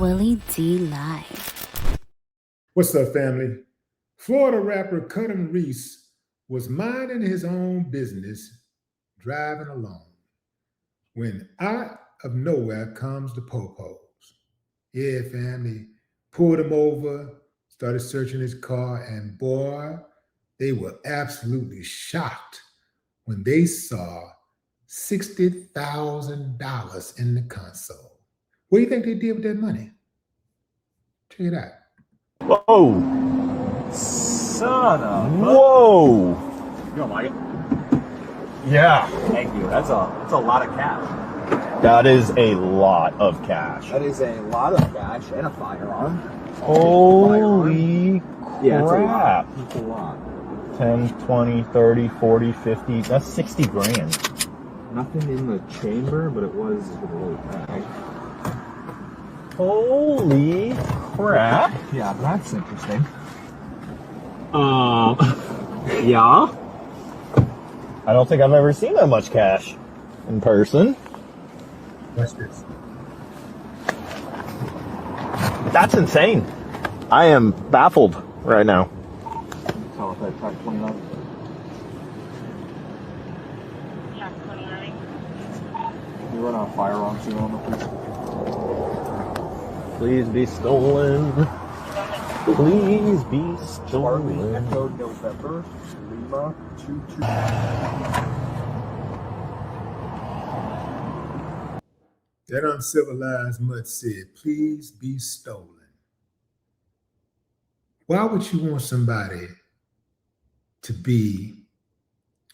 Willie D live. What's up, family? Florida rapper Kuttem Reese was minding his own business, driving along, when out of nowhere comes the popos. Yeah, family, pulled him over, started searching his car, and boy, they were absolutely shocked when they saw $60,000 in the console. What do you think they did with that money? Check it out. Whoa. Son of Whoa. You don't like it? Yeah. Thank you. That's a lot of cash. That is a lot of cash. That is a lot of cash and a firearm. Holy Yeah, crap. it's a lot. 10, 20, 30, 40, 50. That's 60 grand. Nothing in the chamber, but it was a little bag. Holy crap. Yeah, that's interesting. Yeah. I don't think I've ever seen that much cash in person. Watch this. That's insane. I am baffled right now. Tell if I tried 29. Yeah, 29. You run a firearm soon on the Please be stolen. Please be Charlie stolen. Echo November Lima 22. That uncivilized mutt said, please be stolen. Why would you want somebody to be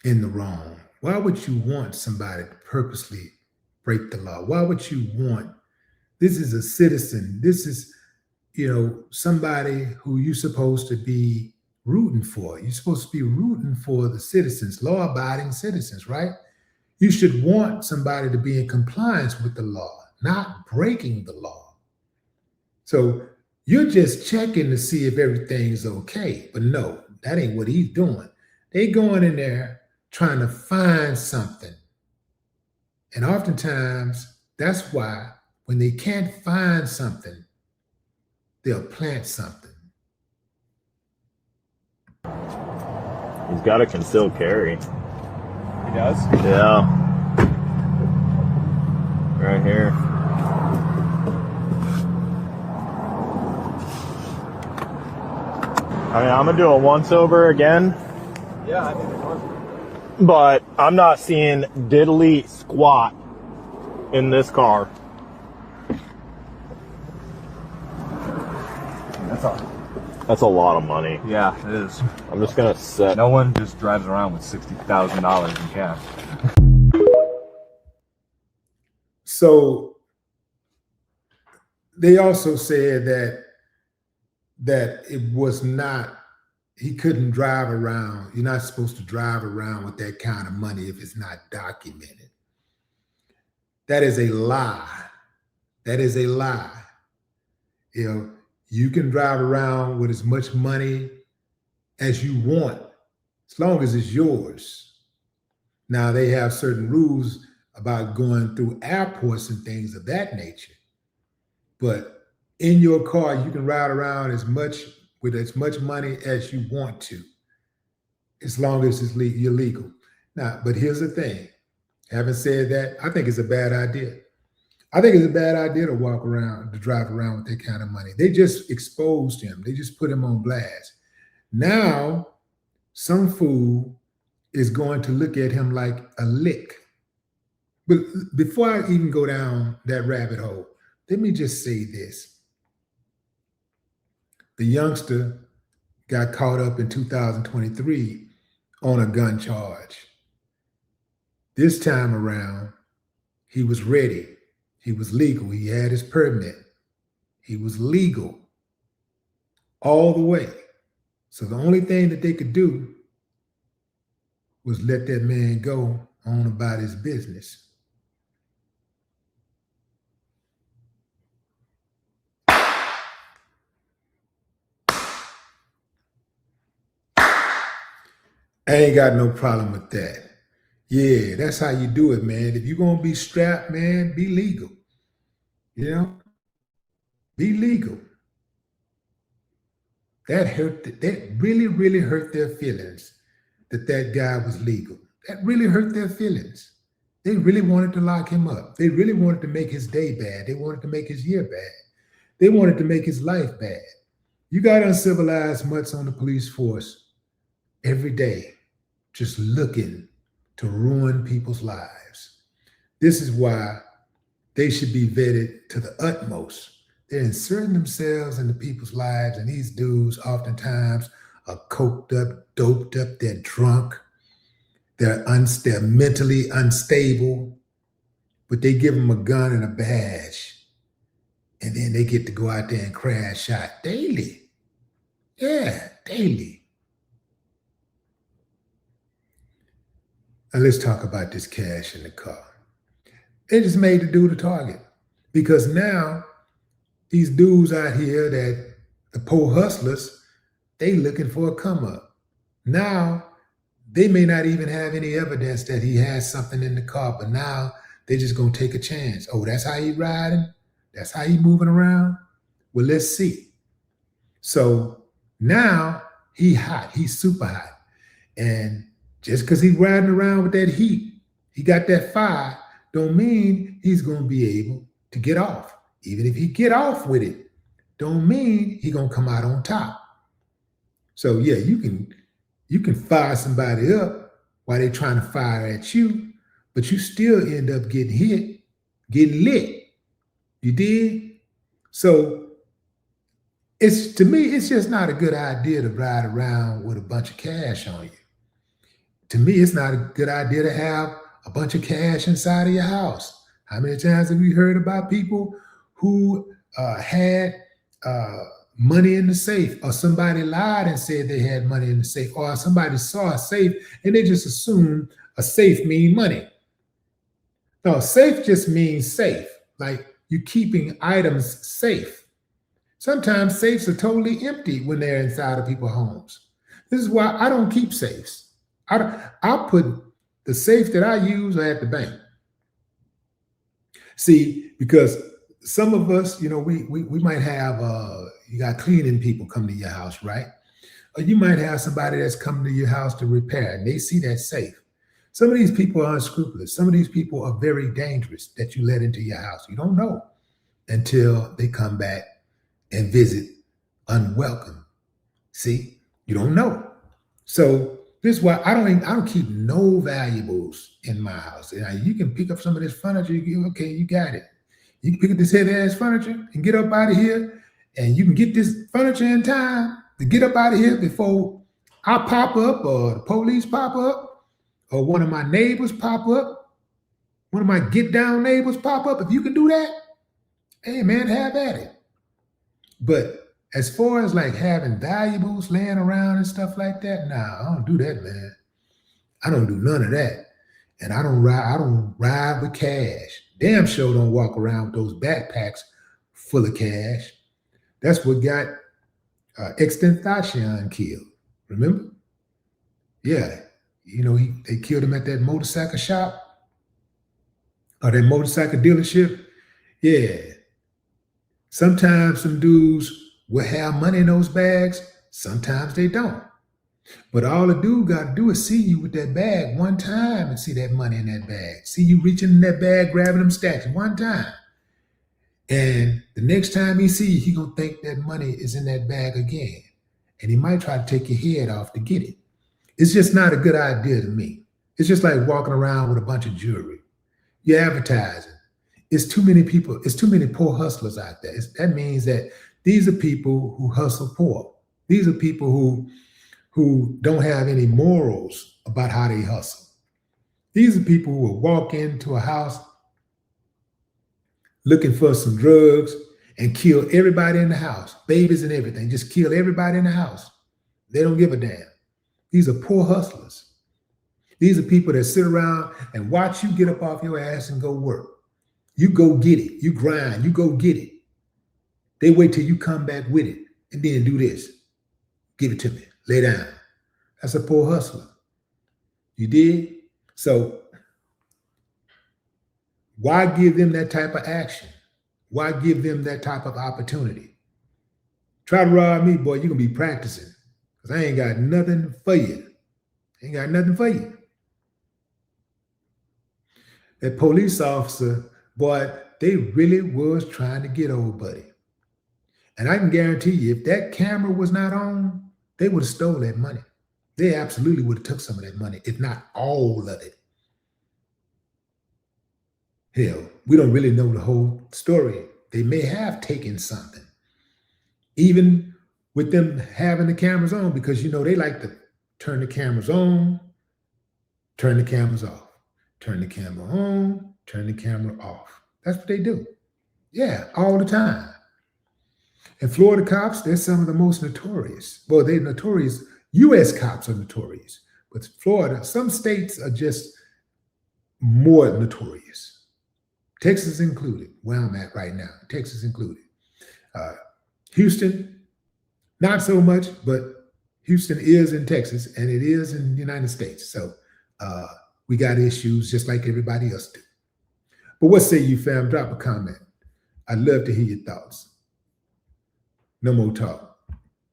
in the wrong? Why would you want somebody to purposely break the law? Why would you want, this is a citizen, this is, somebody who you're supposed to be rooting for. You're supposed to be rooting for the citizens, law-abiding citizens, right? You should want somebody to be in compliance with the law, not breaking the law. So you're just checking to see if everything's okay. But no, that ain't what he's doing. They going in there trying to find something. And oftentimes, that's why when they can't find something, they'll plant something. He's got a concealed carry. He does? Yeah. Right here. I mean, I'm gonna do a once over again, Yeah, I think it was. but I'm not seeing diddly squat in this car. That's a lot of money. Yeah, it is. I'm just gonna set. No one just drives around with $60,000 in cash. So they also said that it was not, he couldn't drive around. You're not supposed to drive around with that kind of money if it's not documented. That is a lie. That is a lie. You can drive around with as much money as you want, as long as it's yours. Now, they have certain rules about going through airports and things of that nature. But in your car, you can ride around with as much money as you want to, as long as you're legal. Now, but here's the thing. Having said that, I think it's a bad idea. I think it's a bad idea to drive around with that kind of money. They just exposed him. They just put him on blast. Now, some fool is going to look at him like a lick. But before I even go down that rabbit hole, let me just say this. The youngster got caught up in 2023 on a gun charge. This time around, he was ready. He was legal. He had his permit. He was legal all the way. So the only thing that they could do was let that man go on about his business. I ain't got no problem with that. Yeah, that's how you do it, man. If you're going to be strapped, man, be legal. Be legal. That really, really hurt their feelings that guy was legal. That really hurt their feelings. They really wanted to lock him up. They really wanted to make his day bad. They wanted to make his year bad. They wanted to make his life bad. You got uncivilized mutts on the police force every day, just looking to ruin people's lives. This is why they should be vetted to the utmost. They're inserting themselves into people's lives, and these dudes oftentimes are coked up, doped up, they're drunk, they're mentally unstable, but they give them a gun and a badge, and then they get to go out there and crash shot daily. Yeah, daily. Now let's talk about this cash in the car. They just made the dude a target because now these dudes out here that the poor hustlers, they looking for a come up. Now they may not even have any evidence that he has something in the car, but now they just gonna take a chance. Oh, that's how he riding? That's how he moving around? Well, let's see. So now he hot, he's super hot. And just because he's riding around with that heat, he got that fire, don't mean he's gonna be able to get off. Even if he get off with it, don't mean he gonna come out on top. So yeah, you can fire somebody up while they trying to fire at you, but you still end up getting hit, getting lit. You did? So to me, it's just not a good idea to ride around with a bunch of cash on you. To me, it's not a good idea to have a bunch of cash inside of your house. How many times have we heard about people who had money in the safe, or somebody lied and said they had money in the safe, or somebody saw a safe and they just assumed a safe means money? No, safe just means safe, like you keeping items safe. Sometimes safes are totally empty when they're inside of people's homes. This is why I don't keep safes. I put the safe that I use at the bank. See, because some of us, we might have, you got cleaning people come to your house, right? Or you might have somebody that's coming to your house to repair, and they see that safe. Some of these people are unscrupulous. Some of these people are very dangerous that you let into your house. You don't know until they come back and visit unwelcome. See, you don't know. So this is why I don't keep no valuables in my house. You can pick up some of this furniture. Okay, you got it. You can pick up this heavy ass furniture and get up out of here, and you can get this furniture in time to get up out of here before I pop up, or the police pop up, or one of my neighbors pop up, one of my get down neighbors pop up. If you can do that, hey man, have at it. But as far as like having valuables laying around and stuff like that, nah, I don't do that, man. I don't do none of that. And I don't ride with cash. Damn sure don't walk around with those backpacks full of cash. That's what got Extentacion killed. Remember? Yeah. They killed him at that motorcycle shop or that motorcycle dealership. Yeah. Sometimes some dudes will have money in those bags. Sometimes they don't. But all the dude got to do is see you with that bag one time and see that money in that bag. See you reaching in that bag, grabbing them stacks one time. And the next time he see you, he going to think that money is in that bag again. And he might try to take your head off to get it. It's just not a good idea to me. It's just like walking around with a bunch of jewelry. You're advertising. It's too many people. It's too many poor hustlers out there. That means that these are people who hustle poor. These are people who don't have any morals about how they hustle. These are people who will walk into a house looking for some drugs and kill everybody in the house, babies and everything. Just kill everybody in the house. They don't give a damn. These are poor hustlers. These are people that sit around and watch you get up off your ass and go work. You go get it. You grind. You go get it. They wait till you come back with it and then do this. Give it to me. Lay down. That's a poor hustler. You did? So why give them that type of action? Why give them that type of opportunity? Try to rob me, boy, you're going to be practicing because I ain't got nothing for you. Ain't got nothing for you. That police officer, boy, they really was trying to get old buddy. And I can guarantee you, if that camera was not on, they would have stole that money. They absolutely would have took some of that money, if not all of it. Hell, we don't really know the whole story. They may have taken something, even with them having the cameras on, because, you know, they like to turn the cameras on, turn the cameras off, turn the camera on, turn the camera off. That's what they do. Yeah, all the time. And Florida cops, they're some of the most notorious. Well, they're notorious. U.S. cops are notorious. But Florida, some states are just more notorious. Texas included, where I'm at right now. Texas included. Houston, not so much, but Houston is in Texas, and it is in the United States. So we got issues just like everybody else do. But what say you, fam? Drop a comment. I'd love to hear your thoughts. No more talk.